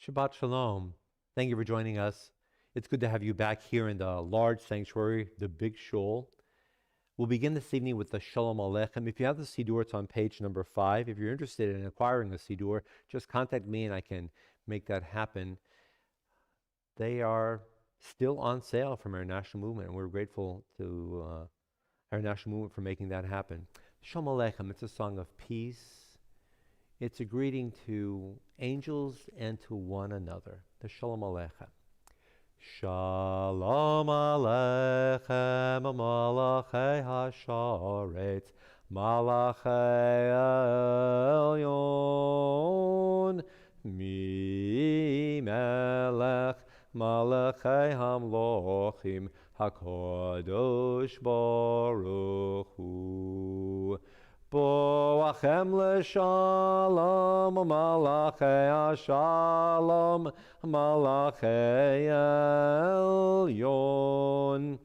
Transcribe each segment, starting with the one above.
Shabbat Shalom. Thank you for joining us. It's good to have you back here in the large sanctuary, the big shul. We'll begin this evening with the Shalom Aleichem. If you have the Siddur, it's on page number 5. If you're interested in acquiring a Siddur, just contact me and I can make that happen. They are still on sale from our national movement, and we're grateful to our national movement for making that happen. Shalom Aleichem, it's a song of peace. It's a greeting to angels and to one another. The Shalom Aleichem. Shalom Aleichem, Malachei HaSharetz, Malachei Elyon, Mi Melech, Malachei Hamlochim, HaKadosh Baruch Hu. Boachem l'shalom, malachei ha-shalom, malachei elyon.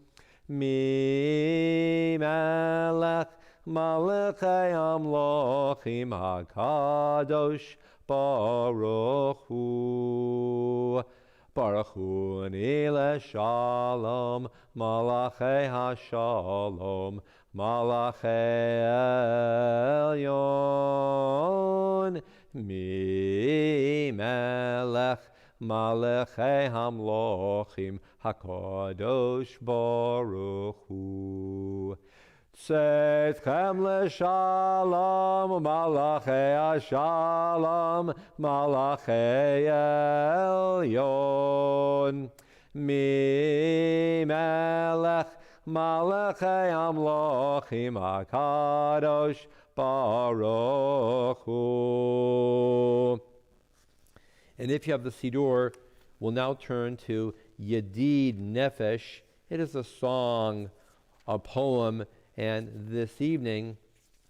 Mi melech, malachei amlochim, hakadosh baruch hu. Baruch hu ni l'shalom, malachei ha-shalom, Malachei Elyon, Mi Melech, Malachei Hamlochim, HaKadosh Baruch Hu. Tzedchem l'shalom, Malachei HaShalom, Malachei Elyon, Mi Melech, Malachei Amlochim HaKadosh Baruch Hu. And if you have the Siddur, we'll now turn to Yedid Nefesh. It is a song, a poem, and this evening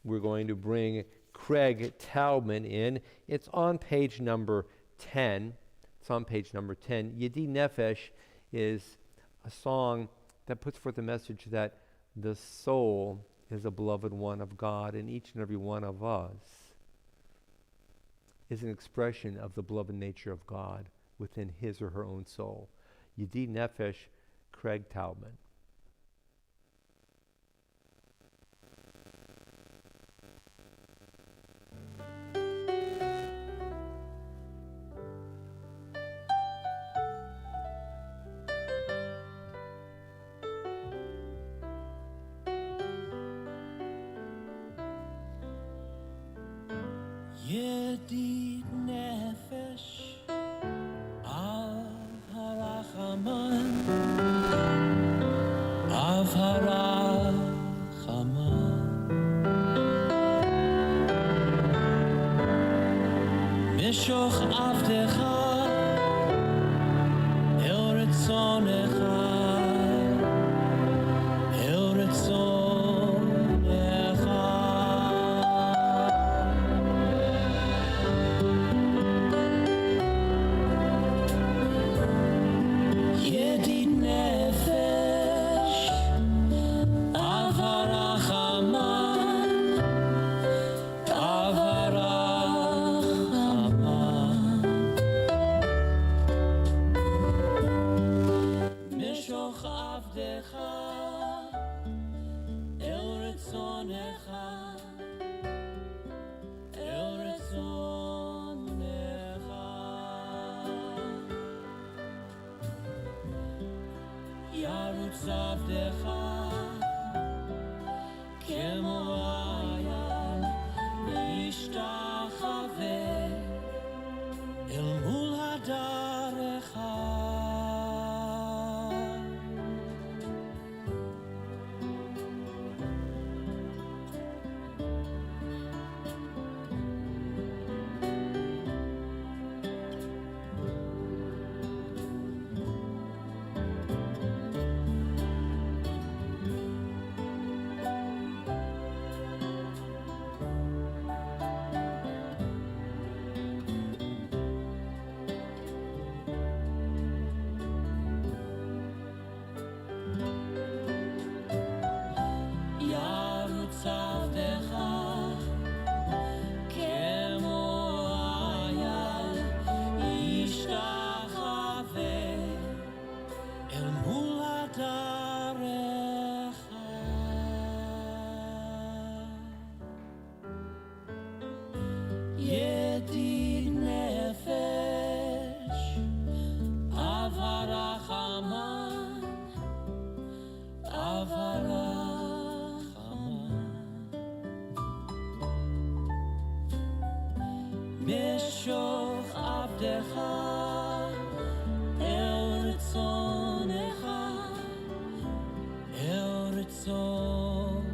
we're going to bring Craig Taubman in. It's on page number 10. It's on page number 10. Yedid Nefesh is a song that puts forth the message that the soul is a beloved one of God, and each and every one of us is an expression of the beloved nature of God within his or her own soul. Yedid Nefesh, Craig Taubman. Yedid nefesh av harachaman, av harachaman, mishoch avdecha el retzonecha, el retzonecha. משוך עבדך אל רצונך, אל רצונך.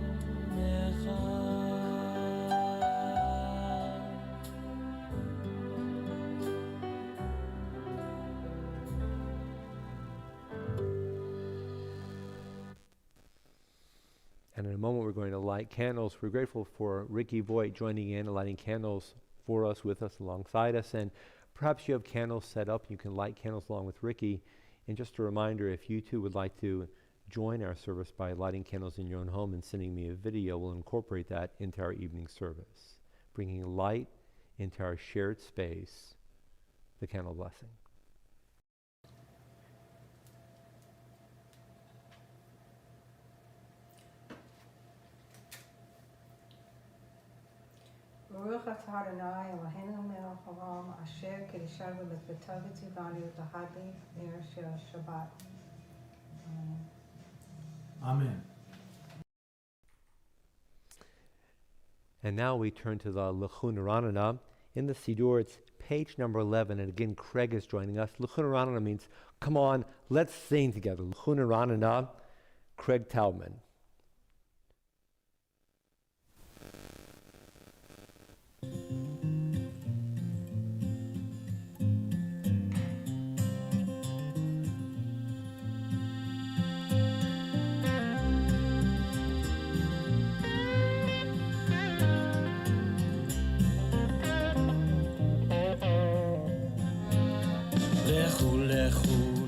And in a moment, we're going to light candles. We're grateful for Ricky Voigt joining in and lighting candles for us, with us, alongside us. And perhaps you have candles set up. You can light candles along with Ricky. And just a reminder, if you too would like to join our service by lighting candles in your own home and sending me a video, we'll incorporate that into our evening service, bringing light into our shared space, the candle blessing. Baruch atah Adonai Eloheinu melech haolam asher kedishanu b'mitzvotav v'tzivanu v'tahadli ner shel Shabbat. Amen. And now we turn to the L'chun Ranana. In the Siddur, it's page number 11, and again, Craig is joining us. L'chun Ranana means, come on, let's sing together. L'chun Ranana, Craig Taubman.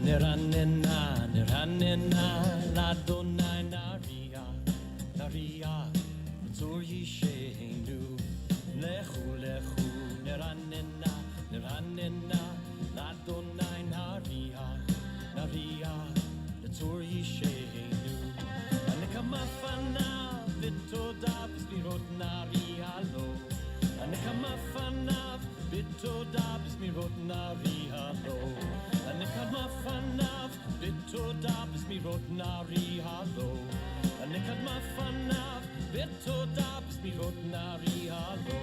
Neranena, neranena, l'Adonai naria, naria, tzur yishenu. Lechu, lechu, neranena, neranena, l'Adonai naria, naria, tzur yishenu. Anekama fanav v'todav b'smirot naria lo. Anekama fanav v'todav b'smirot naria lo. Anekama fanav v'todav b'smirot naria lo. Anekama fanav v'todav b'smirot naria lo.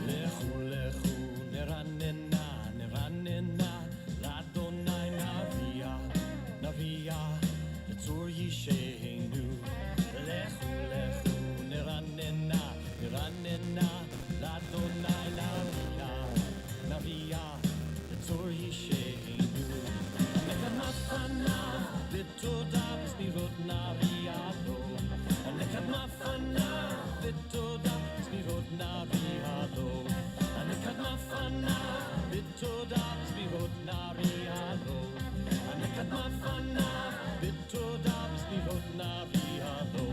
Lechu, lechu, neranena, neranena, l'Adonai naria, naria, tzur yishenu. Lechu, lechu, neranena, neranena, l'Adonai naria, naria, tzur yishenu. Anekama fanav v'todav b'smirot naria lo. Anekama fanav v'todav b'smirot naria lo. Anekama fanav v'todav b'smirot naria lo. Anekama fanav v'todav b'smirot naria lo.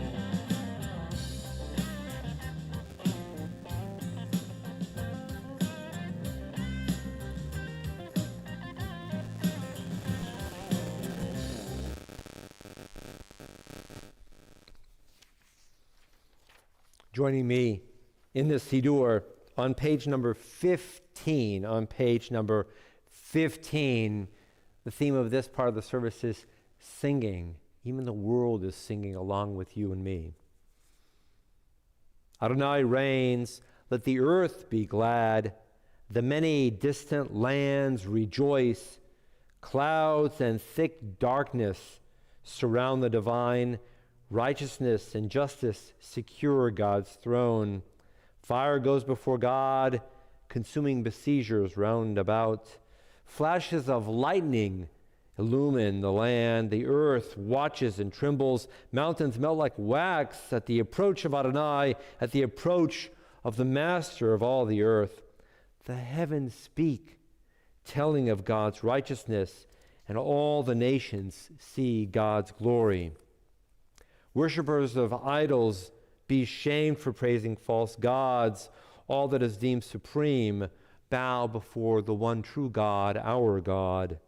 Joining me in the Siddur on page number 15, the theme of this part of the service is singing. Even the world is singing along with you and me. Adonai reigns, let the earth be glad, the many distant lands rejoice, clouds and thick darkness surround the divine, righteousness and justice secure God's throne. Fire goes before God, consuming besiegers round about. Flashes of lightning illumine the land. The earth watches and trembles. Mountains melt like wax at the approach of Adonai, at the approach of the master of all the earth. The heavens speak, telling of God's righteousness, and all the nations see God's glory. Worshippers of idols, be shamed for praising false gods. All that is deemed supreme, bow before the one true God, our God.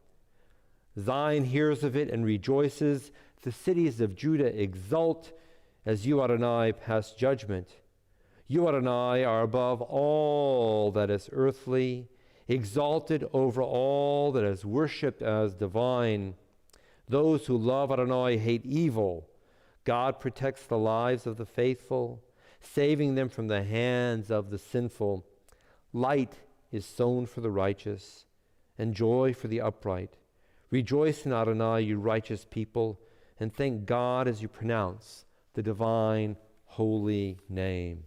Zion hears of it and rejoices. The cities of Judah exult as you, Adonai, pass judgment. You, Adonai, are above all that is earthly, exalted over all that is worshipped as divine. Those who love Adonai hate evil. God protects the lives of the faithful, saving them from the hands of the sinful. Light is sown for the righteous, and joy for the upright. Rejoice in Adonai, you righteous people, and thank God as you pronounce the divine holy name.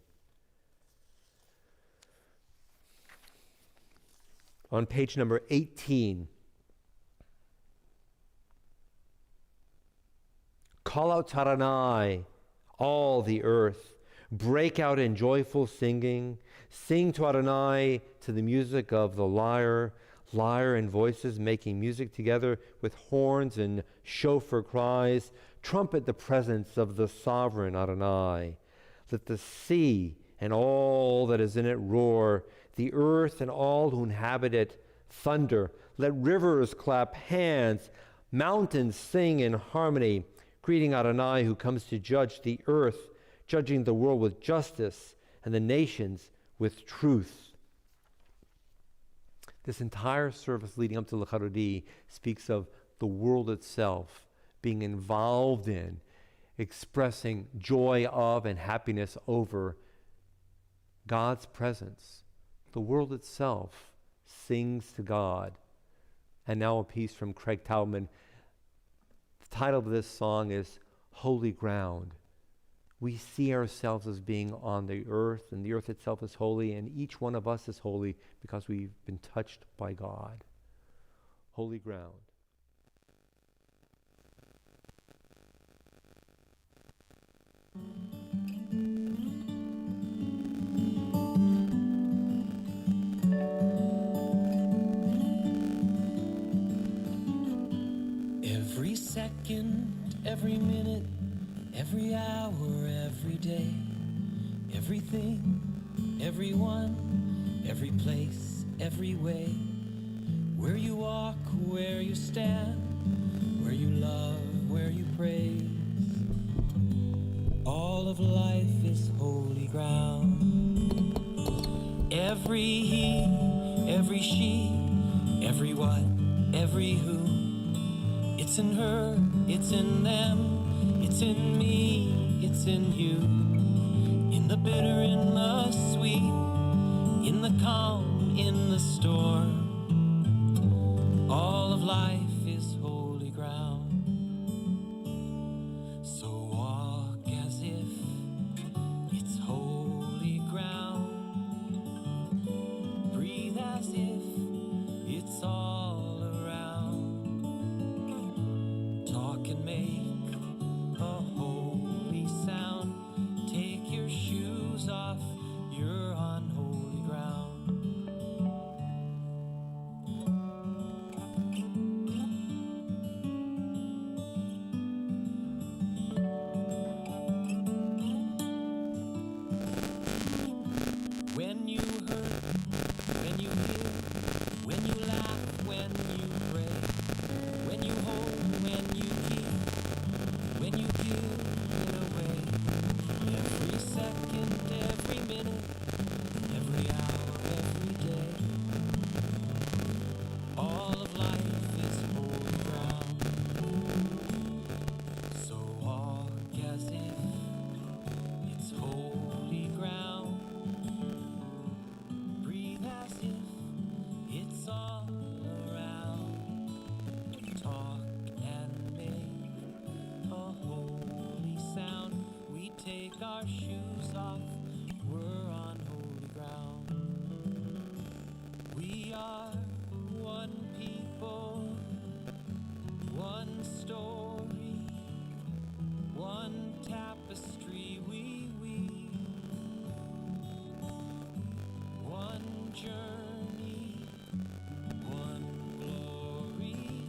On page number 18, call out to Adonai, all the earth. Break out in joyful singing. Sing to Adonai to the music of the lyre. Lyre and voices making music together with horns and shofar cries. Trumpet the presence of the sovereign Adonai. Let the sea and all that is in it roar. The earth and all who inhabit it thunder. Let rivers clap hands. Mountains sing in harmony, greeting Adonai who comes to judge the earth, judging the world with justice and the nations with truth. This entire service leading up to L'Charodi speaks of the world itself being involved in, expressing joy of and happiness over God's presence. The world itself sings to God. And now a piece from Craig Taubman. The title of this song is Holy Ground. We see ourselves as being on the earth, and the earth itself is holy, and each one of us is holy because we've been touched by God. Holy ground. Every second, every minute, every hour, every day, everything, everyone, every place, every way, where you walk, where you stand, where you love, where you praise. All of life is holy ground. Every he, every she, every what, every who. It's in her, it's in them, it's in me, it's in you. In the bitter, in the sweet, in the calm, in the storm. All of life is holy ground. So walk as if it's holy ground. Breathe as if it's all around. Talk and make a holy sound. Take your shoes off, you're on holy ground. When you hurt, when you hear, when you laugh, when you pray, when you hold, when you keep, when you give it away. Every second, every minute, every hour, every day. All of life is holy ground. So walk as if it's holy ground. Breathe as if it's all around. Talk and make a holy sound. We take our shoes off, we're on holy ground. We are one people, one story, one tapestry we weave, one journey, one glory,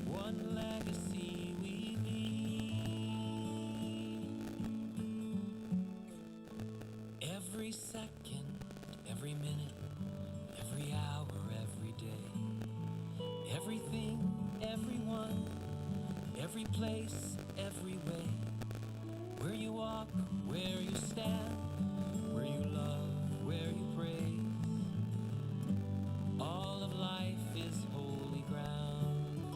one legacy we leave. Every second, every minute, every hour, every day, everything, everyone, every place, every way, where you walk, where you stand, where you love, where you praise. All of life is holy ground.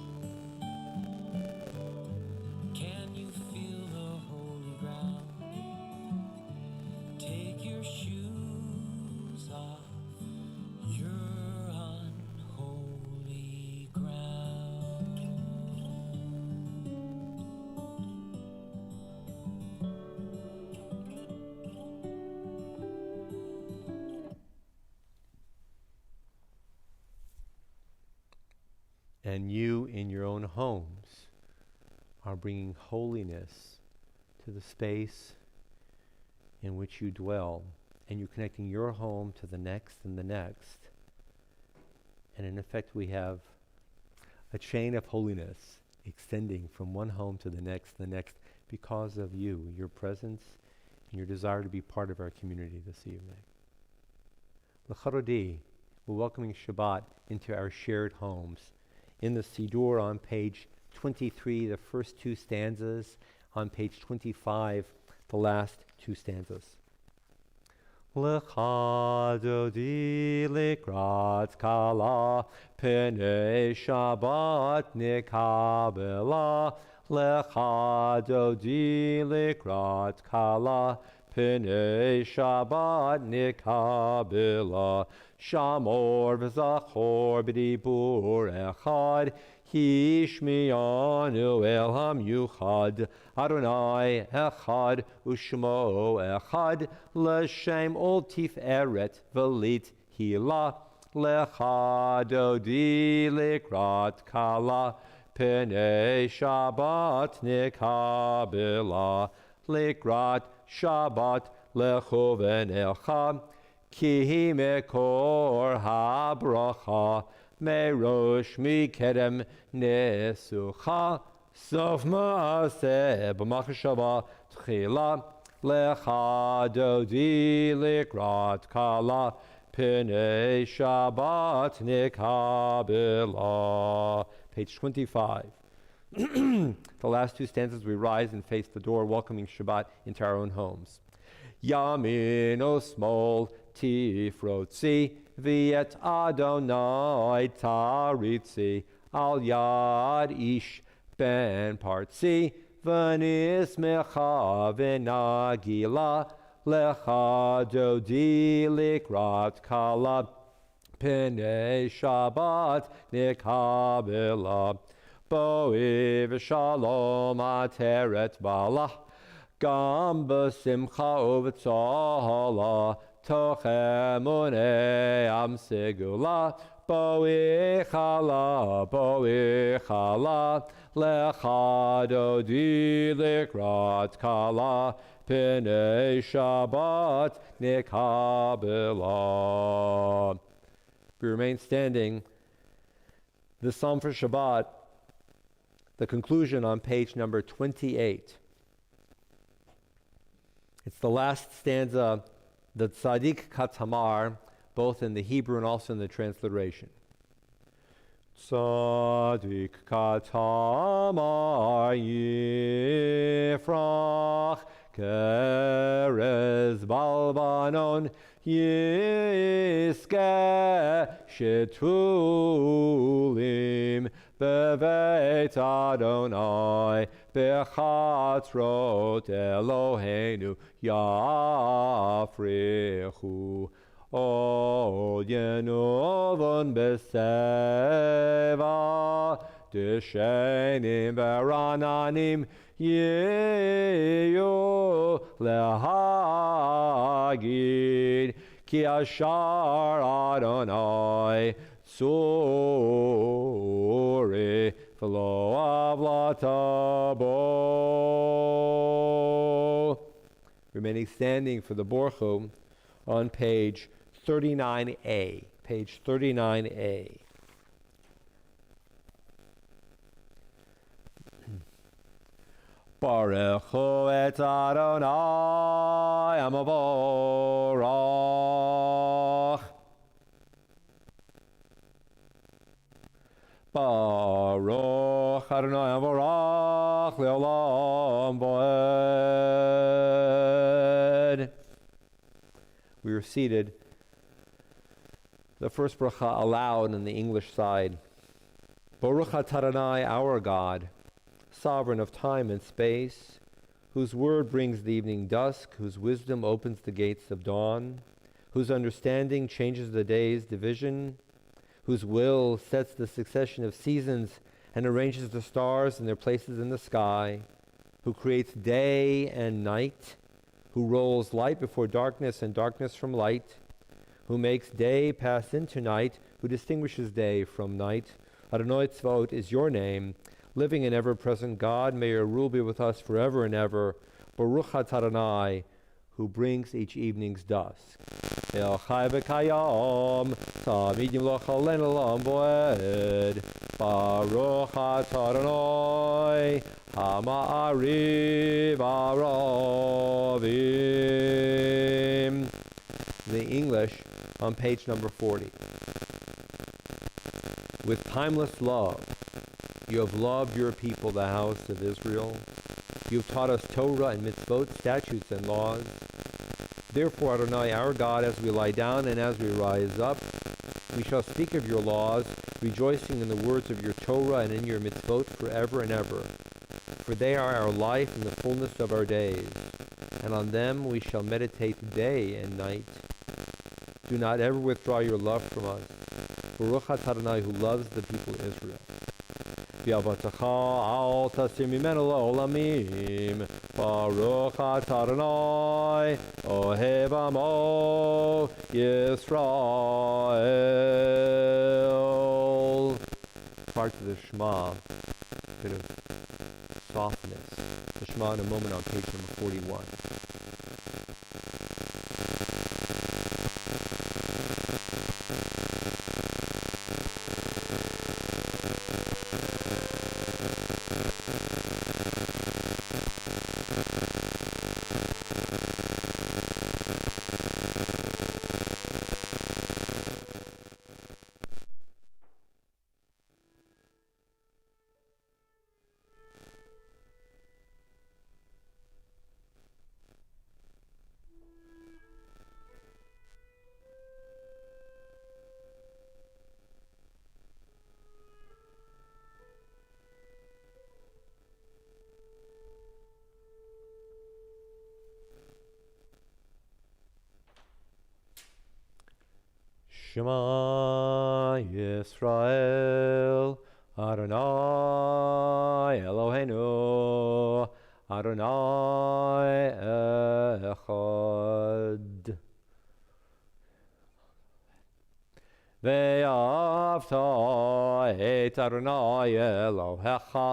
And you in your own homes are bringing holiness to the space in which you dwell. And you're connecting your home to the next and the next. And in effect, we have a chain of holiness extending from one home to the next, because of you, your presence, and your desire to be part of our community this evening. L'charodi, we're welcoming Shabbat into our shared homes. In the Siddur on page 23, the first two stanzas. On page 25, the last two stanzas. Lecha dodi likrat kala, penei Shabbat nikabela. Lecha dodi likrat kala, penei Shabbat nikabela. Shamor v'zachor b'dibur echad, Hishmiyanu el hamyuchad, Adonai echad, Ushmo echad, L'shem ol tiferet v'lit hila, Lecha dodi likrat kala, Penei Shabbat nikabela, Likrat Shabbat lechoven elcha, Ki mekor habracha, Merosh mikedem nesucha, Sof maaseh b'machshava tchila, Lecha dodi likrat kala, Penei Shabbat nikabela. Page 25. The last two stanzas, we rise and face the door, welcoming Shabbat into our own homes. Yamin o smol tifrotzi, Viet Adonai taritzi, Al yad ish ben partzi, V'nismecha v'nagila, Lecha dodi likrat kala, Penei Shabbat nikabela, Boi v'shalom ateret bala, Gam b'simcha u'v'tzola, Tochem u'ne'am segula, Boi chala, Lecha dodi likrat kala, Penei Shabbat nikabela. We remain standing. The Psalm for Shabbat, the conclusion on page number 28. It's the last stanza, the Tzadik Katamar, both in the Hebrew and also in the transliteration. Tzadik Katamar Yifrach, Kerez Balbanon Yiske Shetulim Beveit Adonai Bechatzrot Eloheinu Yafrichu Od Yenovon Beseva Deshenim Berananim Yeyu Lehagid Ki Ashar Adonai Tsuri V'lo Avlatabo. Remaining standing for the Borchu on page 39a. Page 39a. Baruchu et Adonai Amavorach. Baruch Adonai Amavorach Leolam Voed. We are seated. The first bracha aloud on the English side. Baruch Adonai, our God, sovereign of time and space, whose word brings the evening dusk, whose wisdom opens the gates of dawn, whose understanding changes the day's division, whose will sets the succession of seasons and arranges the stars in their places in the sky, who creates day and night, who rolls light before darkness and darkness from light, who makes day pass into night, who distinguishes day from night, Adonai Tzvaot is your name. Living and ever-present God, may your rule be with us forever and ever. Baruch atah Adonai, who brings each evening's dusk. El chai v'kayom, tamid yimloch aleinu l'olam bo'ed. Baruch atah Adonai, hama'ariv aravim. The English on page number 40. With timeless love, you have loved your people, the house of Israel. You have taught us Torah and mitzvot, statutes and laws. Therefore, Adonai, our God, as we lie down and as we rise up, we shall speak of your laws, rejoicing in the words of your Torah and in your mitzvot forever and ever. For they are our life and the fullness of our days, and on them we shall meditate day and night. Do not ever withdraw your love from us. Baruch atah Adonai, who loves the people of Israel. V'yavatecha al tasir mimenu la'olamim. Baruch atah Adonai, ohev amo Yisrael. Parts of the Shema, bit of softness. The Shema in a moment on page number 41. Shema Yisrael, Adonai Eloheinu, Adonai Echad. Ve'avta et Adonai Elohecha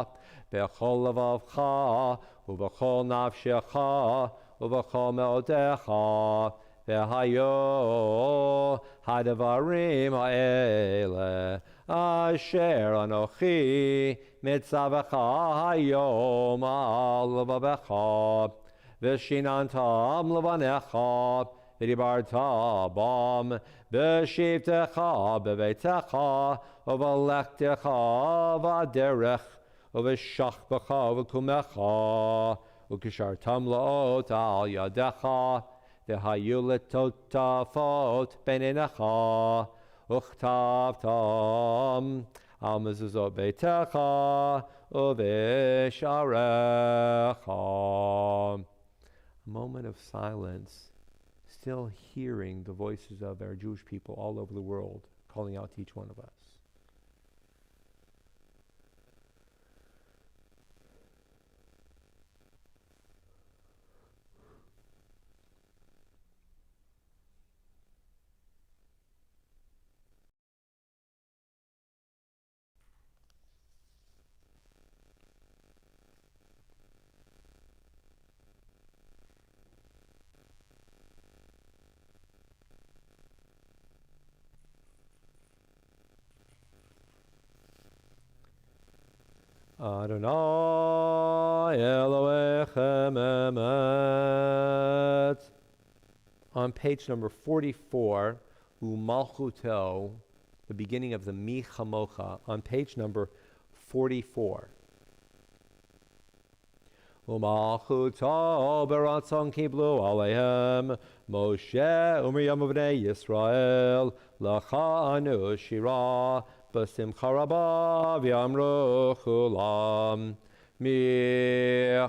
b'chol levavcha u'b'chol nafshecha u'b'chol me'odecha ve'hayo hadavarim ha'ele asher anochi mitzavecha hayom al levavecha v'shinantam levanecha v'dibarta bam v'shivtecha b'veitecha u'v'lechtecha v'aderech u'v'shachbecha u'v'kumecha u'kishartam la'ot al yadecha v'hayu letotafot beinecha uchtavtam al mezuzot beitecha u'v'sharecha. A moment of silence, still hearing the voices of our Jewish people all over the world calling out to each one of us. Adonai Elohechem emet. On page number 44, Umalchuto, the beginning of the Mi Chamocha, on page number 44. Umalchuto beratzon kiblu aleihem Moshe umriyam b'nei Yisrael lacha anu shira B'simcha rabba v'yamru chulam mi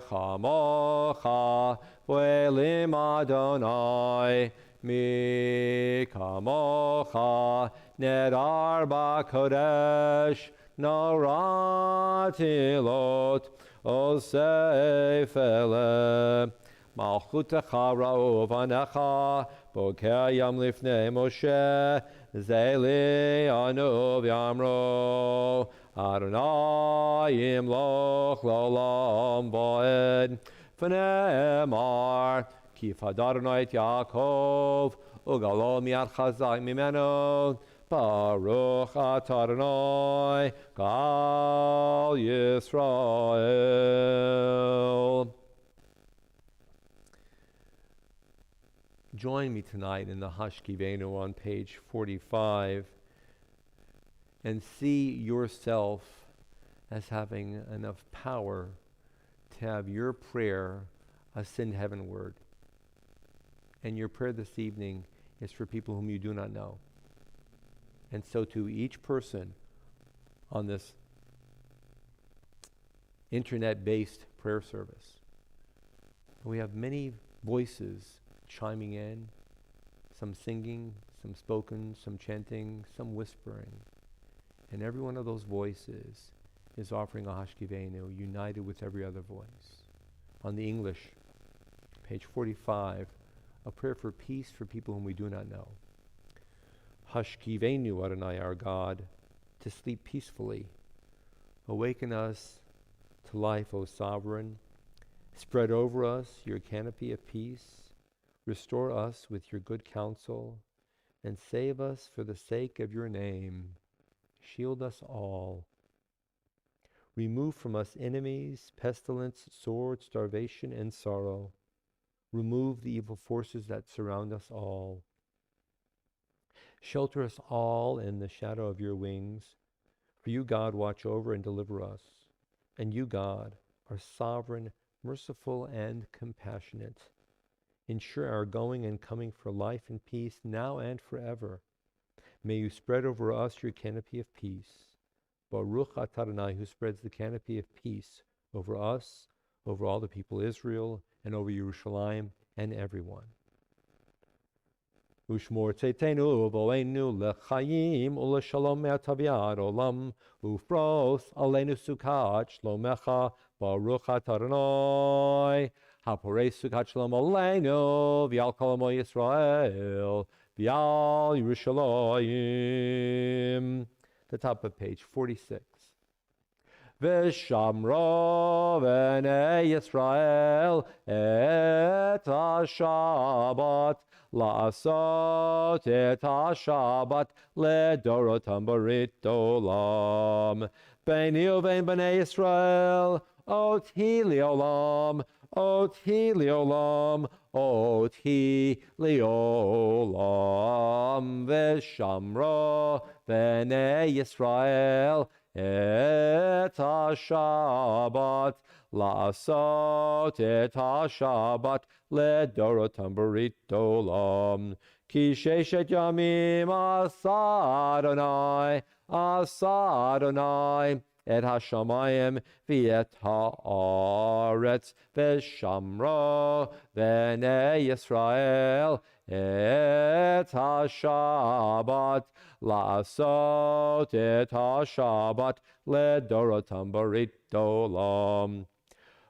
chamocha v'elim Adonai mi kamocha nedar b'kodesh noratilot osef ele Malchutecha ra'uvanecha, boker yam lifnei Moshe, zeli anu v'yamro, Adonai yimloch l'olam va'ed, v'ne'emar, ki fadar Adonai et Yaakov, ugalo mi'ad chazak mimeno, Baruch atah Adonai, Gal Yisrael. Join me tonight in the Hashkivenu on page 45 and see yourself as having enough power to have your prayer ascend heavenward. And your prayer this evening is for people whom you do not know. And so to each person on this internet-based prayer service, we have many voices chiming in, some singing, some spoken, some chanting, some whispering. And every one of those voices is offering a Hashkivenu united with every other voice. On the English, page 45, a prayer for peace for people whom we do not know. Hashkivenu, Adonai, our God, to sleep peacefully. Awaken us to life, O Sovereign. Spread over us your canopy of peace. Restore us with your good counsel, and save us for the sake of your name. Shield us all. Remove from us enemies, pestilence, sword, starvation, and sorrow. Remove the evil forces that surround us all. Shelter us all in the shadow of your wings. For you, God, watch over and deliver us. And you, God, are sovereign, merciful, and compassionate. Ensure our going and coming for life and peace now and forever. May you spread over us your canopy of peace. Baruch atah Adonai, who spreads the canopy of peace over us, over all the people of Israel, and over Yerushalayim and everyone. Ushmor tzeitenu v'oleinu lechayim u'leshalom me'ataviad olam ufros aleinu sukat shlomecha baruch atah Adonai haporei sukat shalom aleinu v'yal kol amo Yisrael v'yal Yerushalayim. The top of page 46. V'shamro v'nei Yisrael et ha-Shabbat La'asot et ha-Shabbat ledorotam barit olam. Beini uvein b'nei Yisrael oti li'olam, oti li'olam, oti li'olam. V'shamro v'nei Yisrael et ha-Shabbat La'asot et ha-Shabbat ledorotam barit olam. Ki sheshet yamim asa Adonai et hashamayim v'et haaretz v'shamro v'nei Yisrael et ha-Shabbat La'asot et ha-Shabbat ledorotam barit olam.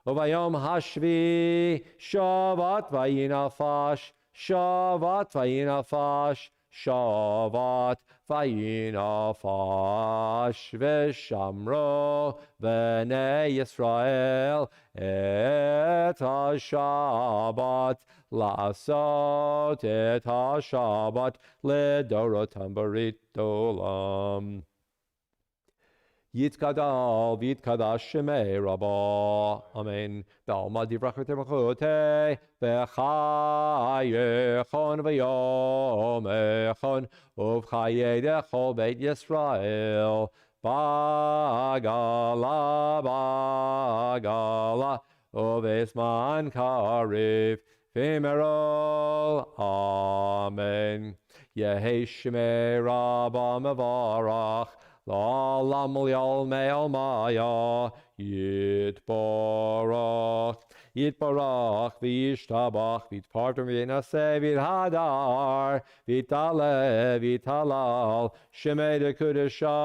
Vayom hashvi shavat vayinafash, shavat vayinafash, shavat vayinafash, v'shamro v'nei Yisrael et ha-Shabbat la'asot et ha-Shabbat ledorotam barit olam. Yitkadal v'yitkadash shemei Rabbah. Amen. B'alma divrach v'termachotei v'chayechon v'yomechon uv'chayei dechol beit Yisrael ba'gala ba'gala uv'esman kariv v'merol. Amen. Yehi shemei Rabbah mevarach La'olam li'ol me'ol maya yitbarach. Yitbarach v'yishtabach v'yitpartem v'yinaseh v'yidhadar v'yitale v'yitalal shemei dekudesha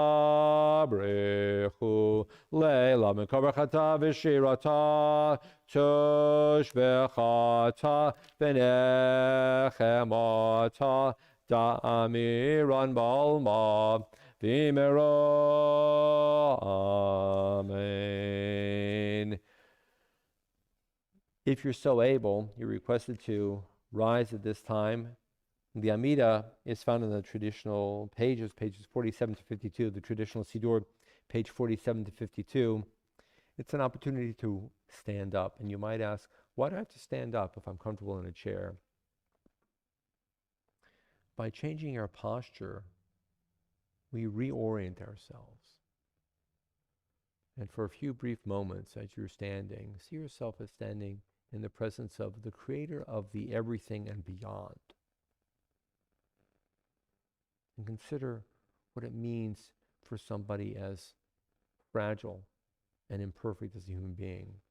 brechu leila mekavachata v'shirata tush v'chata v'nechemata da'amiran balma v'imero. Amen. If you're so able, you're requested to rise at this time. The Amida is found in the traditional pages 47 to 52, the traditional Siddur, page 47 to 52. It's an opportunity to stand up. And you might ask, why do I have to stand up if I'm comfortable in a chair? By changing our posture, we reorient ourselves. And for a few brief moments as you're standing, see yourself as standing in the presence of the creator of the everything and beyond. And consider what it means for somebody as fragile and imperfect as a human being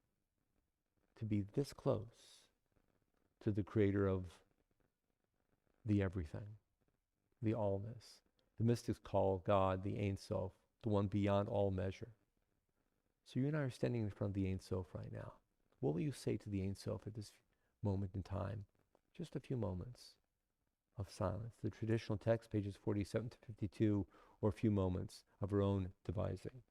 to be this close to the creator of the everything, the allness. The mystics call God the Ein Sof, the one beyond all measure. So you and I are standing in front of the Ein Sof right now. What will you say to the Ein Sof at this moment in time? Just a few moments of silence. The traditional text, pages 47 to 52, or a few moments of our own devising.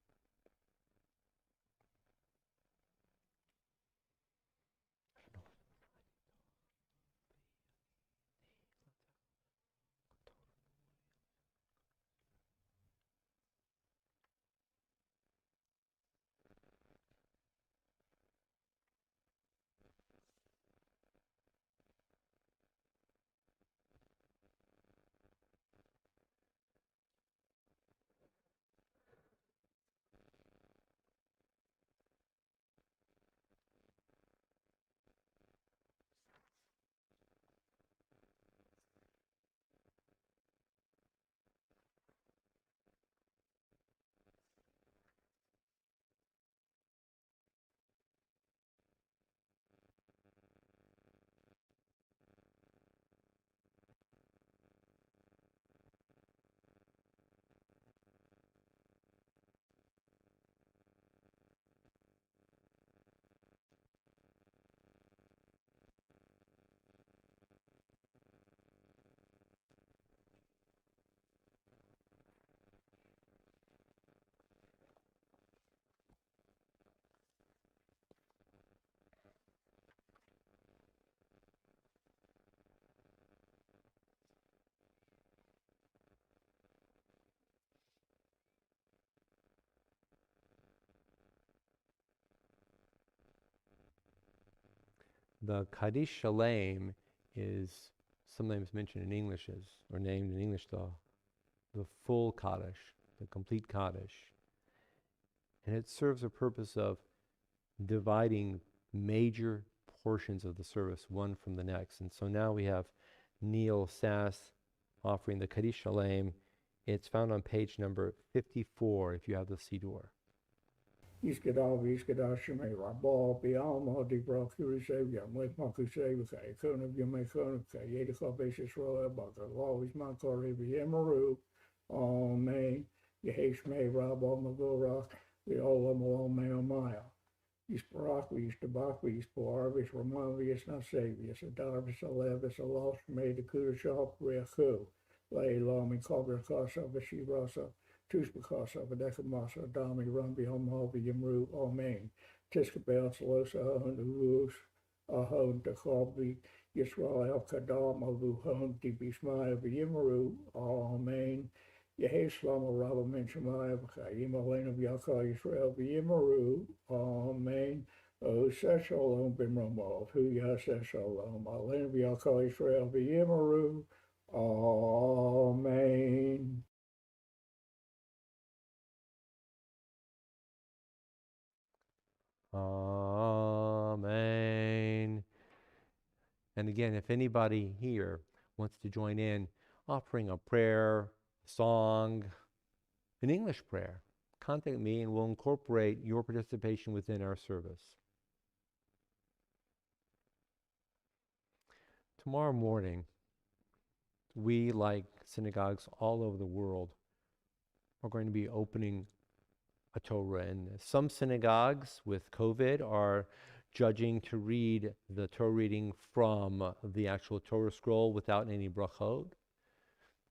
The Kaddish Shalem is sometimes mentioned in English as, or named in English, the full Kaddish, the complete Kaddish. And it serves a purpose of dividing major portions of the service, one from the next. And so now we have Neil Sass offering the Kaddish Shalem. It's found on page number 54 if you have the Siddur. Iskadav, Iskadashime, Rabal, Bialma, Dibra, Kurisavia, Makusavika, Konavia, Konika, Yedika, Basis Roa, Baka, Always Makari, Yemaru, Amen, Yeheshme, Rabal, Magora, the Olam, Meo Maya. Isparakvi, Istabakvi, Isparvis, Romavius, Nasavius, Adarvis, Alevis, Alos, made the Kudashop, Reaku, Lay Lam, and Cobra Casa, Vashirasa. Tushbakasa, Vadekamasa, Dami, Rumbi, Homobi, Yamru, Amen. Tiskabel, Salosa, Urus, Ahon, Takobi, Yisrael, Kadam, Abu Hon, Dibishmaya, Yimru, Amen. Yeheslam, Rabba, Menshemaya, Chayim, Alena, Yaka, Israel, Yimru, Amen. O Seshalom, Bimramov, Hu Yaseshalom, Alena, Yaka, Israel, Yimru, Amen. Amen. And again, if anybody here wants to join in offering a prayer, song, an English prayer, contact me and we'll incorporate your participation within our service. Tomorrow morning, we, like synagogues all over the world, are going to be opening a Torah. And some synagogues with COVID are judging to read the Torah reading from the actual Torah scroll without any brachot.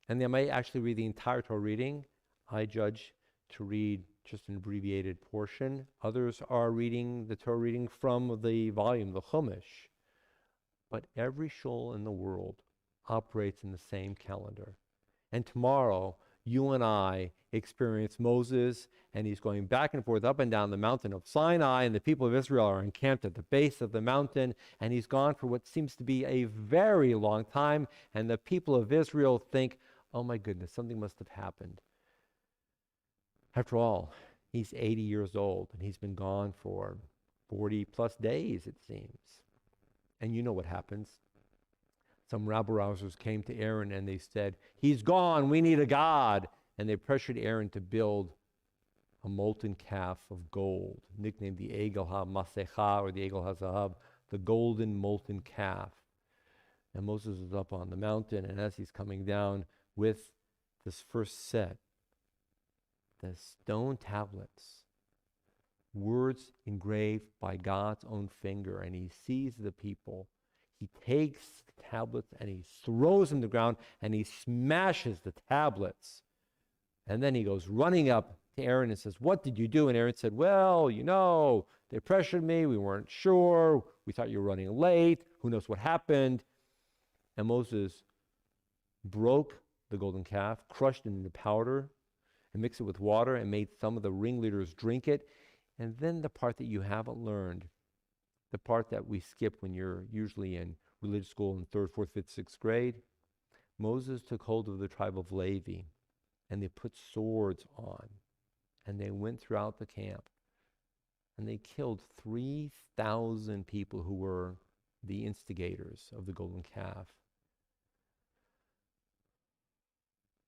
And they might actually read the entire Torah reading. I judge to read just an abbreviated portion. Others are reading the Torah reading from the volume, the Chumash. But every shul in the world operates in the same calendar. And tomorrow, you and I experience Moses, and he's going back and forth up and down the mountain of Sinai, and the people of Israel are encamped at the base of the mountain, and he's gone for what seems to be a very long time, and the people of Israel think, oh my goodness, something must have happened. After all, he's 80 years old, and he's been gone for 40 plus days, it seems. And you know what happens. Some rabble-rousers came to Aaron and they said, he's gone, we need a god. And they pressured Aaron to build a molten calf of gold, nicknamed the Egel HaMasecha, or the Egel HaZahav, the golden molten calf. And Moses is up on the mountain, and as he's coming down with this first set, the stone tablets, words engraved by God's own finger, and he sees the people. He takes the tablets and he throws them to the ground and he smashes the tablets. And then he goes running up to Aaron and says, what did you do? And Aaron said, well, they pressured me. We weren't sure. We thought you were running late. Who knows what happened? And Moses broke the golden calf, crushed it into powder, and mixed it with water and made some of the ringleaders drink it. And then the part that you haven't learned, the part that we skip when you're usually in religious school in 3rd, 4th, 5th, 6th grade, Moses took hold of the tribe of Levi, and they put swords on, and they went throughout the camp, and they killed 3,000 people who were the instigators of the golden calf.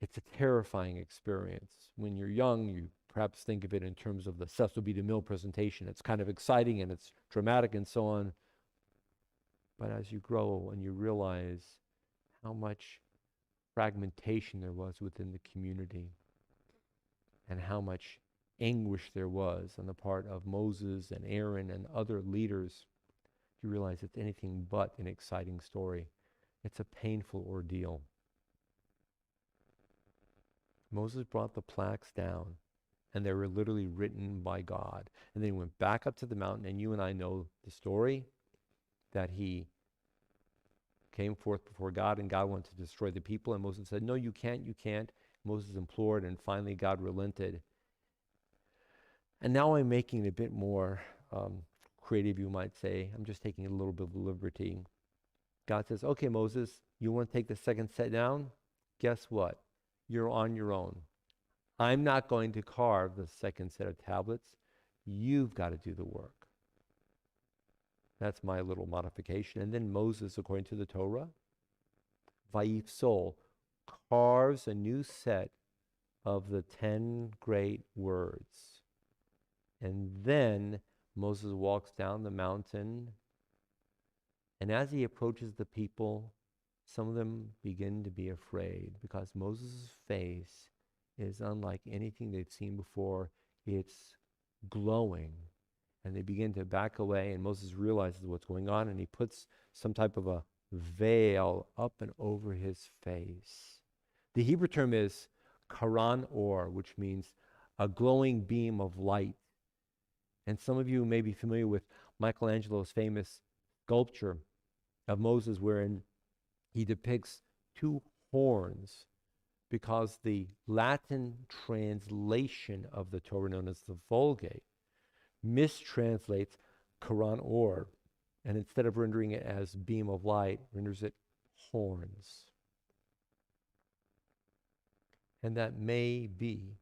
It's a terrifying experience. When you're young, you perhaps think of it in terms of the Cecil B. DeMille presentation. It's kind of exciting and it's dramatic and so on. But as you grow and you realize how much fragmentation there was within the community and how much anguish there was on the part of Moses and Aaron and other leaders, you realize it's anything but an exciting story. It's a painful ordeal. Moses brought the plaques down, and they were literally written by God. And then he went back up to the mountain, and you and I know the story, that he came forth before God, and God wanted to destroy the people, and Moses said, no, you can't. Moses implored, and finally God relented. And now I'm making it a bit more creative, you might say. I'm just taking a little bit of liberty. God says, okay, Moses, you want to take the second set down? Guess what? You're on your own. I'm not going to carve the second set of tablets. You've got to do the work. That's my little modification. And then Moses, according to the Torah, Vayifsol, carves a new set of the 10 great words. And then Moses walks down the mountain, and as he approaches the people, some of them begin to be afraid because Moses' face is unlike anything they've seen before. It's glowing, and they begin to back away, and Moses realizes what's going on, and he puts some type of a veil up and over his face. The Hebrew term is karan or, which means a glowing beam of light. And some of you may be familiar with Michelangelo's famous sculpture of Moses, wherein he depicts two horns, because the Latin translation of the Torah, known as the Vulgate, mistranslates Quran or, and instead of rendering it as beam of light, renders it horns. And that may be,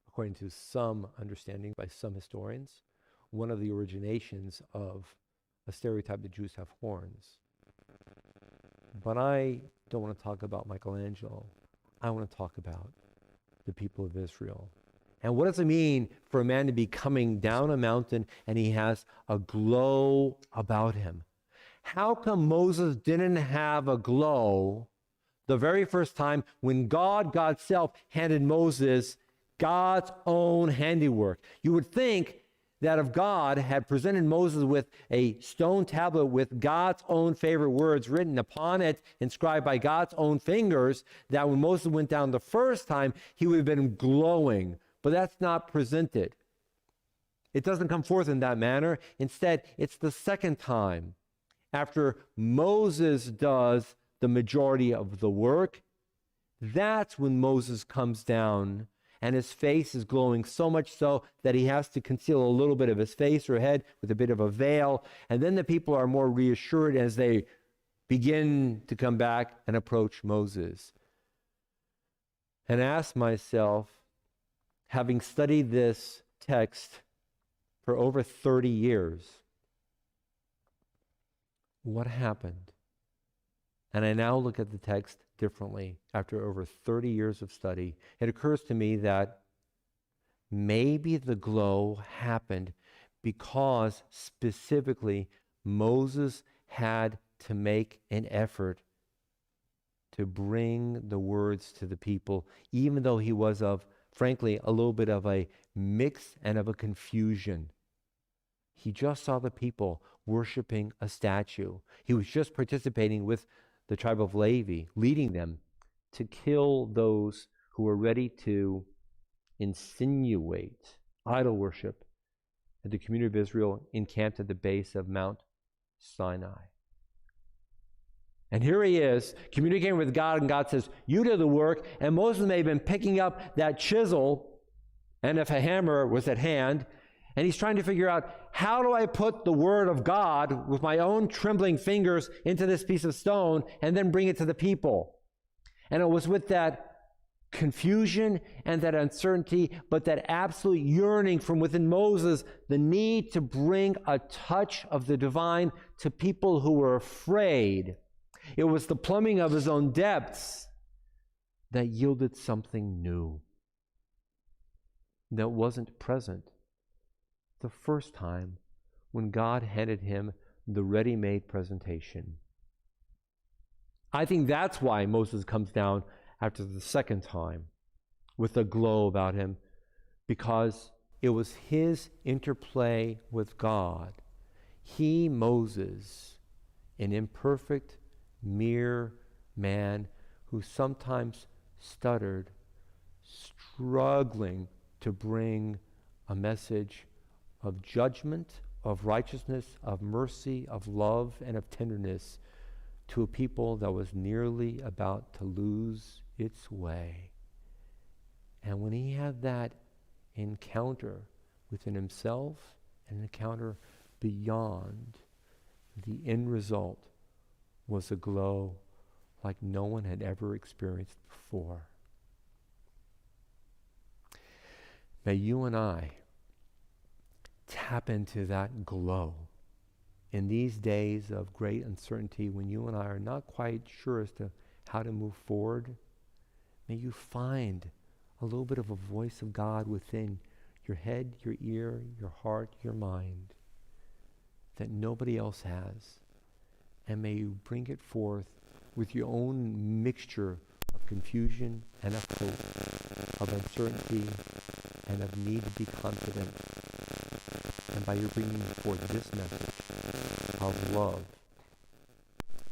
according to some understanding by some historians, one of the originations of a stereotype that Jews have horns. But I don't want to talk about Michelangelo. I want to talk about the people of Israel. And what does it mean for a man to be coming down a mountain and he has a glow about him? How come Moses didn't have a glow the very first time when God's self handed Moses God's own handiwork? You would think that if God had presented Moses with a stone tablet with God's own favorite words written upon it, inscribed by God's own fingers, that when Moses went down the first time, he would have been glowing. But that's not presented. It doesn't come forth in that manner. Instead, it's the second time, after Moses does the majority of the work, that's when Moses comes down and his face is glowing so much so that he has to conceal a little bit of his face or head with a bit of a veil. And then the people are more reassured as they begin to come back and approach Moses. And ask myself, having studied this text for over 30 years, what happened? And I now look at the text differently after over 30 years of study. It occurs to me that maybe the glow happened because specifically Moses had to make an effort to bring the words to the people, even though he was frankly, a little bit of a mix and of a confusion. He just saw the people worshiping a statue. He was just participating with the tribe of Levi, leading them to kill those who were ready to insinuate idol worship at the community of Israel encamped at the base of Mount Sinai. And here he is communicating with God, and God says, you do the work. And Moses may have been picking up that chisel, and if a hammer was at hand, and he's trying to figure out, how do I put the word of God with my own trembling fingers into this piece of stone and then bring it to the people? And it was with that confusion and that uncertainty, but that absolute yearning from within Moses, the need to bring a touch of the divine to people who were afraid. It was the plumbing of his own depths that yielded something new that wasn't present the first time when God handed him the ready-made presentation. I think that's why Moses comes down after the second time with a glow about him, because it was his interplay with God. He, Moses, an imperfect, mere man who sometimes stuttered, struggling to bring a message of judgment, of righteousness, of mercy, of love, and of tenderness to a people that was nearly about to lose its way. And when he had that encounter within himself, an encounter beyond, the end result was a glow like no one had ever experienced before. May you and I tap into that glow in these days of great uncertainty, when you and I are not quite sure as to how to move forward. May you find a little bit of a voice of God within your head, your ear, your heart, your mind that nobody else has. And may you bring it forth with your own mixture of confusion and of hope, of uncertainty and of need to be confident. And by your bringing forth this message of love,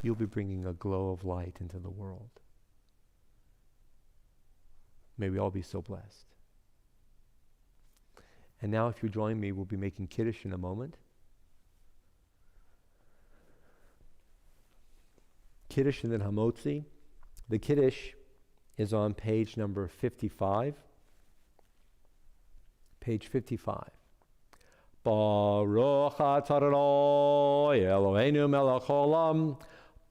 you'll be bringing a glow of light into the world. May we all be so blessed. And now, if you join me, we'll be making Kiddush in a moment. Kiddush and then Hamotzi. The Kiddush is on page number 55. Page 55. Baruch atah Adonai Eloheinu melech haolam,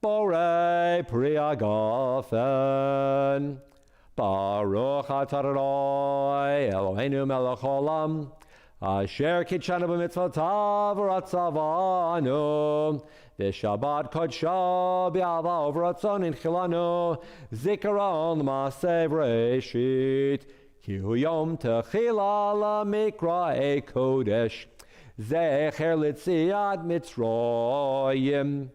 borei pri hagafen. Baruch atah Adonai Eloheinu melech haolam, asher kitshanu b'mitzvotav v'ratzavanu, v'shabbat kodsha b'ava v'ratzon inchilanu, zikaron l'maaseh v'reshit, ki hu yom techila l'mikra'ei kodesh, zecher l'tziat mitzrayim.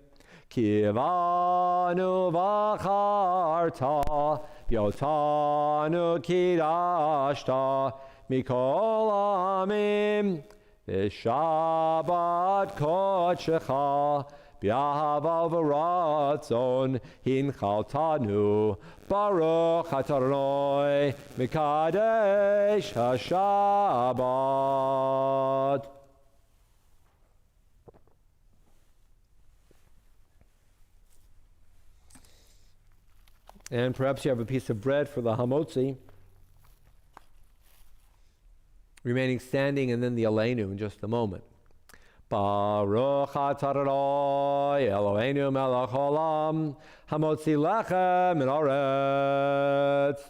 Kivanu v'charta, Yotanu kidashta, Mikol amim, V'shabbat kodshecha, B'ahava v'ratzon, hinchaltanu, Baruch Adonai, Mikadesh HaShabbat. And perhaps you have a piece of bread for the hamotzi, remaining standing, and then the Aleinu in just a moment. Baruch atah Adonai Eloheinu melech haolam hamotzi lechem min haaretz.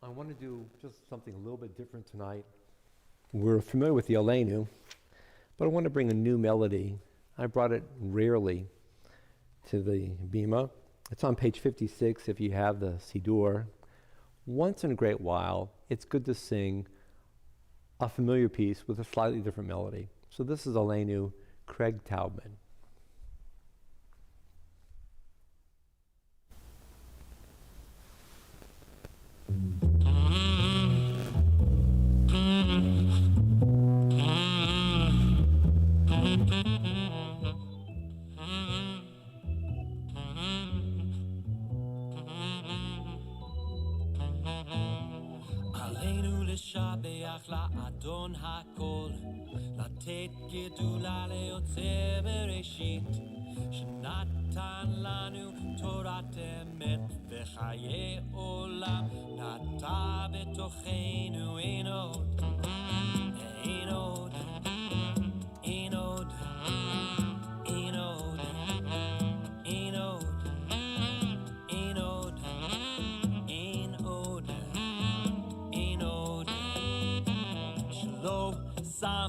I want to do just something a little bit different tonight. We're familiar with the Aleinu, but I want to bring a new melody. I brought it rarely to the Bima. It's on page 56 if you have the Sidur. Once in a great while, it's good to sing a familiar piece with a slightly different melody. So this is Aleinu, Craig Taubman. לשבח לאדון הכל, לתת גדולה ליוצא בראשית, שנתן לנו תורת אמת וחיי עולם, נטע בתוכנו אין עוד, אין עוד, אין עוד, אין עוד, אין עוד, אין עוד, אין עוד, אין עוד, שלא שם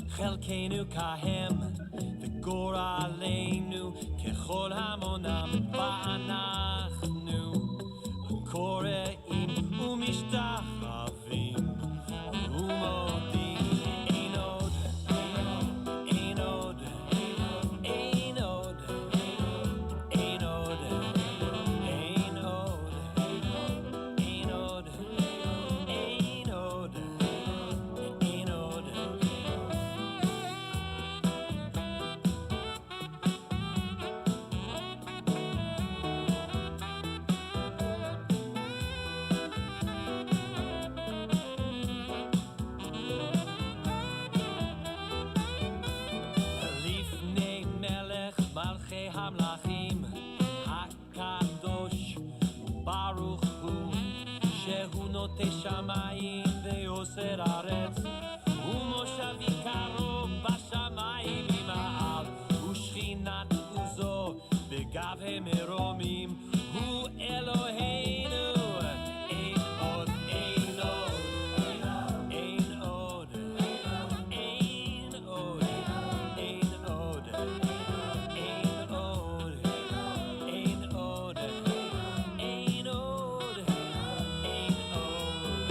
חלקנו כהם וגורלנו ככל המונם, ואנחנו קוראים ומשתחווים ומודים. אין עוד, אין עוד, אין עוד, אין עוד, אין עוד, אין עוד, אין עוד, אין עוד. לפני מלך מלכי המלכים הקדוש ברוך הוא, שהוא נוטה שמיים ויוסר ארץ, ומושבי קרוב בשמיים ממעל, ושכינת עוזו בגבי מרומים, הוא אלוהינו. אין עוד, אין עוד, אין עוד, אין עוד, אין עוד, אין עוד, אין עוד, אין עוד, אין עוד.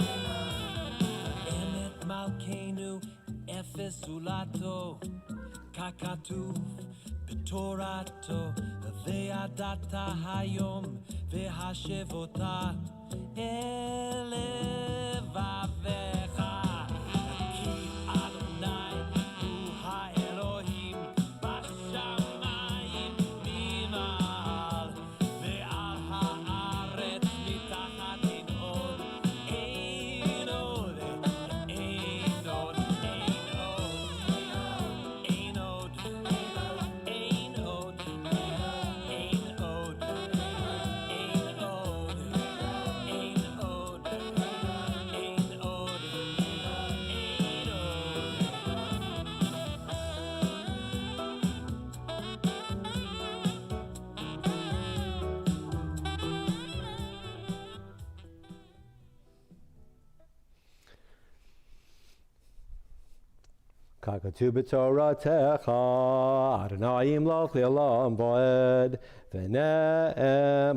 אמת מלכנו אפס זולתו, ככתוב בתורתו, וידעת היום והשב אותה אל לבביך, כי אדוני הוא האלוהים בשמיים ממעל, ועל הארץ מתחת אין עוד, אין עוד, אין עוד, אין עוד, אין עוד, אין עוד, אין עוד, אין עוד, אין עוד, אין עוד, Kakatu b'toratecha, Adonai imloch le'olam v'ed, v'ne'emar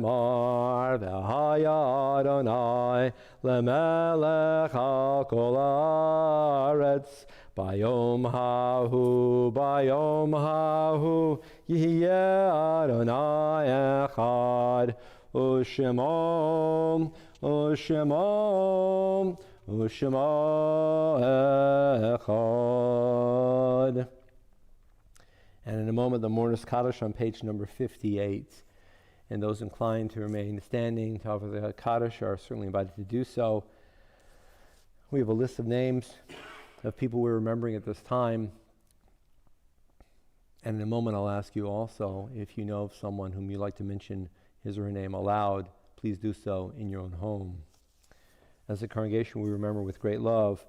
v'haya Adonai le'melech al kol haaretz, bayom hahu, yihyeh Adonai echad, u'shemom, U'Shema Echad. And in a moment, the Mourner's Kaddish on page number 58. And those inclined to remain standing to offer the Kaddish are certainly invited to do so. We have a list of names of people we're remembering at this time. And in a moment, I'll ask you also, if you know of someone whom you'd like to mention his or her name aloud, please do so in your own home. As a congregation, we remember with great love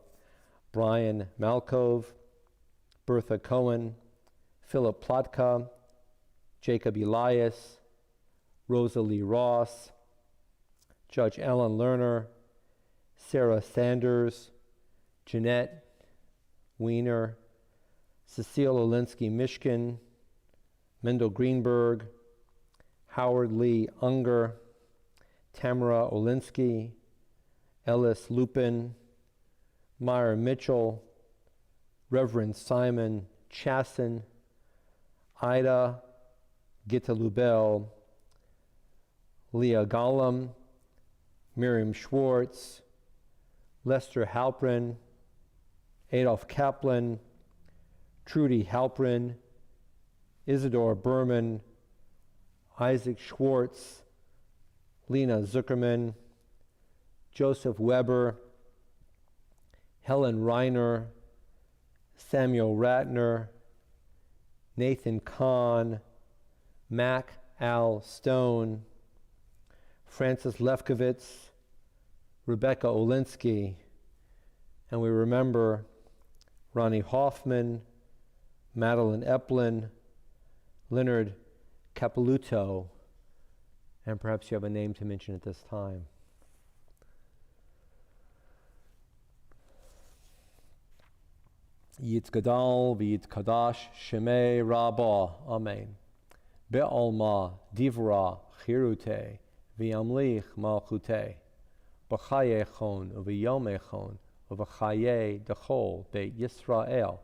Brian Malkov, Bertha Cohen, Philip Plotka, Jacob Elias, Rosalie Ross, Judge Ellen Lerner, Sarah Sanders, Jeanette Wiener, Cecile Olinsky-Mishkin, Mendel Greenberg, Howard Lee Unger, Tamara Olinsky, Ellis Lupin, Myra Mitchell, Reverend Simon Chasson, Ida Gitta Lubel, Leah Gollum, Miriam Schwartz, Lester Halprin, Adolf Kaplan, Trudy Halprin, Isidore Berman, Isaac Schwartz, Lena Zuckerman, Joseph Weber, Helen Reiner, Samuel Ratner, Nathan Kahn, Mac Al Stone, Francis Lefkowitz, Rebecca Olinsky, and we remember Ronnie Hoffman, Madeline Eplin, Leonard Capiluto, and perhaps you have a name to mention at this time. Yitzgadal v'yitkadash shemei Rabbah. Amen. Be'alma divra chirute v'yamlich malchute b'chayechon u'v'yomechon u'v'chaye dechol beit Yisrael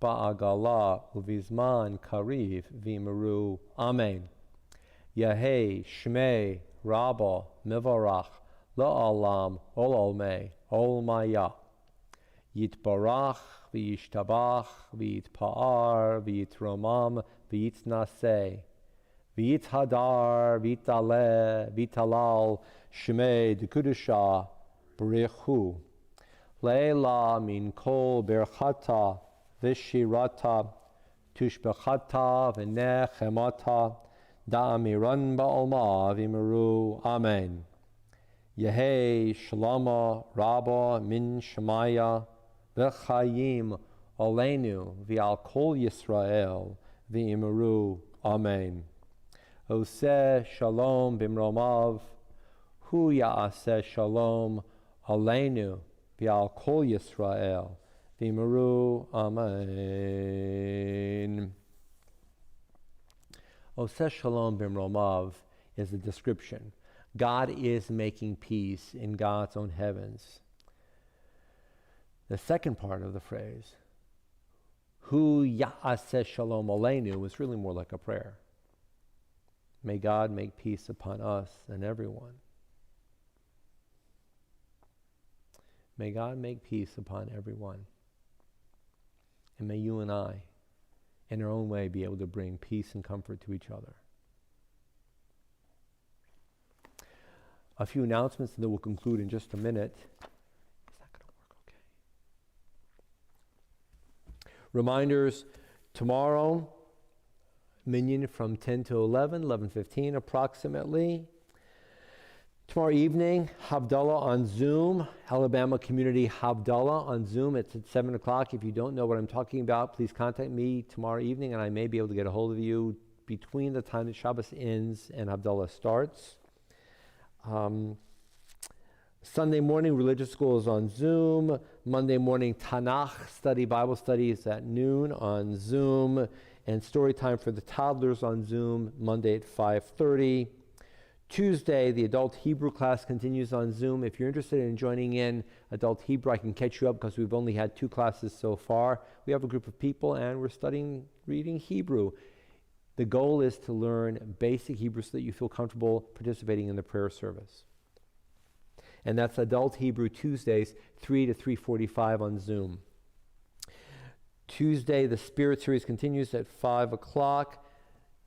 ba'agala u'vizman kariv v'imru. Amen. Yahei shmei Rabbah mivarach la'alam ololmei olmaya Yitbarach v'yishtabach v'yitpa'ar v'yitromam v'yitnaseh v'yithadar v'yitaleh v'yitalal shmei dekudusha b'richu leila min kol berchata v'shirata tushbechata v'nechemata da'amiran ba'olma v'imru. Amen. Yehei shalama rabba min shemaya v'chayim olenu v'al kol Yisrael v'imru. Amen. Oseh shalom bimromav hu ya'aseh shalom olenu v'al kol Yisrael v'imru. Amen. Oseh shalom bimromav is a description. God is making peace in God's own heavens. The second part of the phrase, Hu ya'aseh shalom aleinu, is really more like a prayer. May God make peace upon us and everyone. May God make peace upon everyone. And may you and I, in our own way, be able to bring peace and comfort to each other. A few announcements, and then we'll conclude in just a minute. Is that going to work okay? Reminders, tomorrow, Minyan from 10 to 11, 11:15 approximately. Tomorrow evening, Havdalah on Zoom, Alabama Community Havdalah on Zoom. It's at 7 o'clock. If you don't know what I'm talking about, please contact me tomorrow evening, and I may be able to get a hold of you between the time that Shabbos ends and Havdalah starts. Sunday morning, religious school is on Zoom. Monday morning, Tanakh study, Bible study is at noon on Zoom. And story time for the toddlers on Zoom, Monday at 5:30. Tuesday, the adult Hebrew class continues on Zoom. If you're interested in joining in adult Hebrew, I can catch you up because we've only had 2 classes so far. We have a group of people and we're studying reading Hebrew. The goal is to learn basic Hebrew so that you feel comfortable participating in the prayer service. And that's adult Hebrew Tuesdays, 3 to 3:45 on Zoom. Tuesday, the Spirit series continues at 5 o'clock.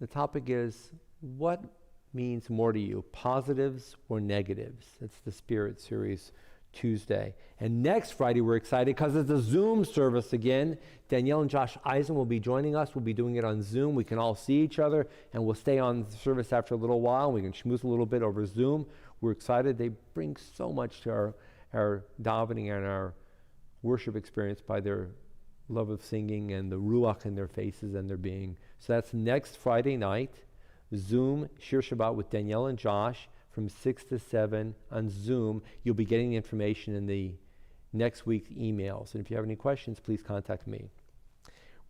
The topic is, what means more to you, positives or negatives? It's the Spirit series Tuesday. And next Friday, we're excited because it's a Zoom service again. Danielle and Josh Eisen will be joining us. We'll be doing it on Zoom. We can all see each other, and we'll stay on the service after a little while. We can schmooze a little bit over Zoom. We're excited. They bring so much to our davening and our worship experience by their love of singing and the ruach in their faces and their being. So that's next Friday night. Zoom, Shir Shabbat with Danielle and Josh from 6 to 7 on Zoom. You'll be getting the information in the next week's emails. And if you have any questions, please contact me.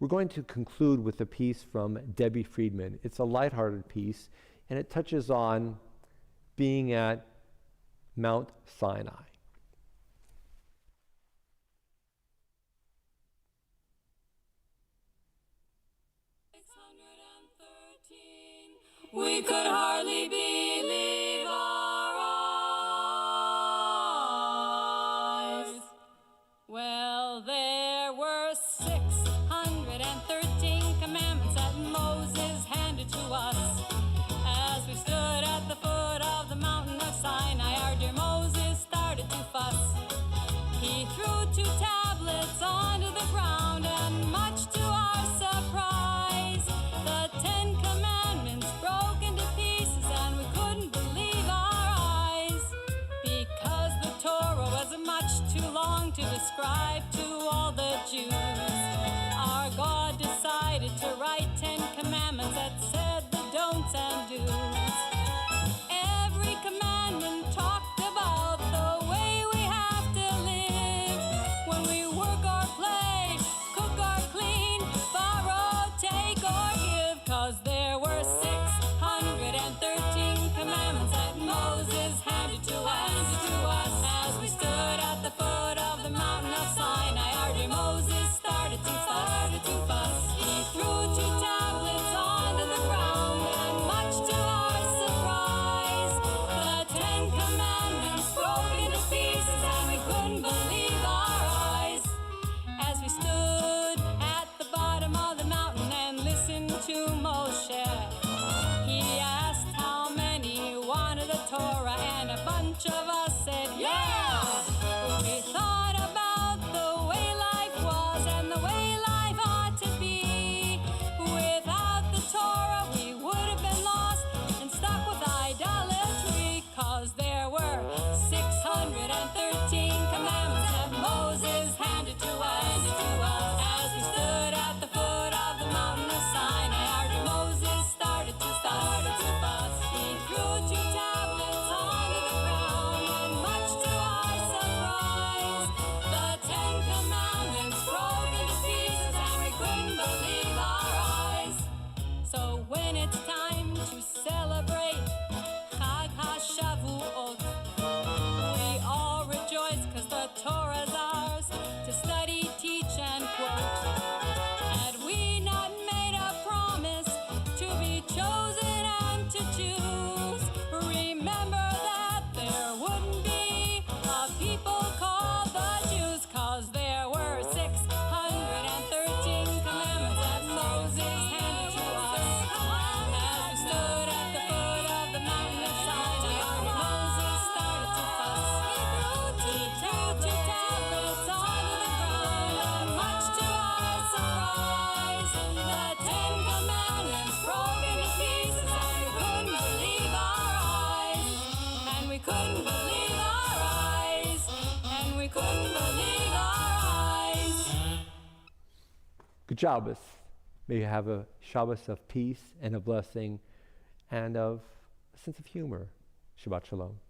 We're going to conclude with a piece from Debbie Friedman. It's a lighthearted piece, and it touches on being at Mount Sinai. We could hardly believe our eyes. Well, there were 613 commandments that Moses handed to us. As we stood at the foot of the mountain of Sinai, our dear Moses started to fuss. He threw 2 tablets onto the ground, and much to our surprise, the 10 commandments broke into pieces, and we couldn't believe our eyes, because the Torah was much too long to describe to all the Jews. Our God decided to write 10 commandments that said the don'ts and do's. Every commandment talked about the way we have to live, when we work or play, cook or clean, borrow, take or give, 'cause there were 613 commandments that Moses handed to us. As we stood at the foot of the mountain of Sinai, our dear Moses started to fuss. He threw 2 tablets onto the ground, and much to our surprise, the 10 commandments broke into pieces, and we couldn't believe our eyes. As we stood at the bottom of the mountain and listened to Moshe, he asked how many wanted the Torah, and a bunch of us said, yeah! We thought about the way life was and the way life ought to be. Without the Torah, we would have been lost and stuck with idolatry, 'cause there were 613 commandments that Moses handed to us. As we stood at the foot of the mountain of Sinai, our dear Moses started to fuss. He threw 2 tablets onto the ground, and much to our surprise, the 10 commandments broke into pieces, and we couldn't believe our eyes. So when it's time to celebrate Chag HaShavuot, we all rejoice 'cause the Torah's ours to study, teach, and quote. Had we not made a promise to be chosen and to choose, remember that there wouldn't be a people called the Jews, 'cause there were 613 commandments that Moses handed to us. As we stood at the foot of the mountain of Sinai, our Moses started to fuss. He threw 2 tablets onto the ground, and much to our surprise, the 10 commandments broke into pieces, and we couldn't believe our eyes. And we couldn't believe our eyes. And we couldn't believe our eyes. Good Shabbos. May you have a Shabbos of peace and a blessing and of a sense of humor. Shabbat Shalom.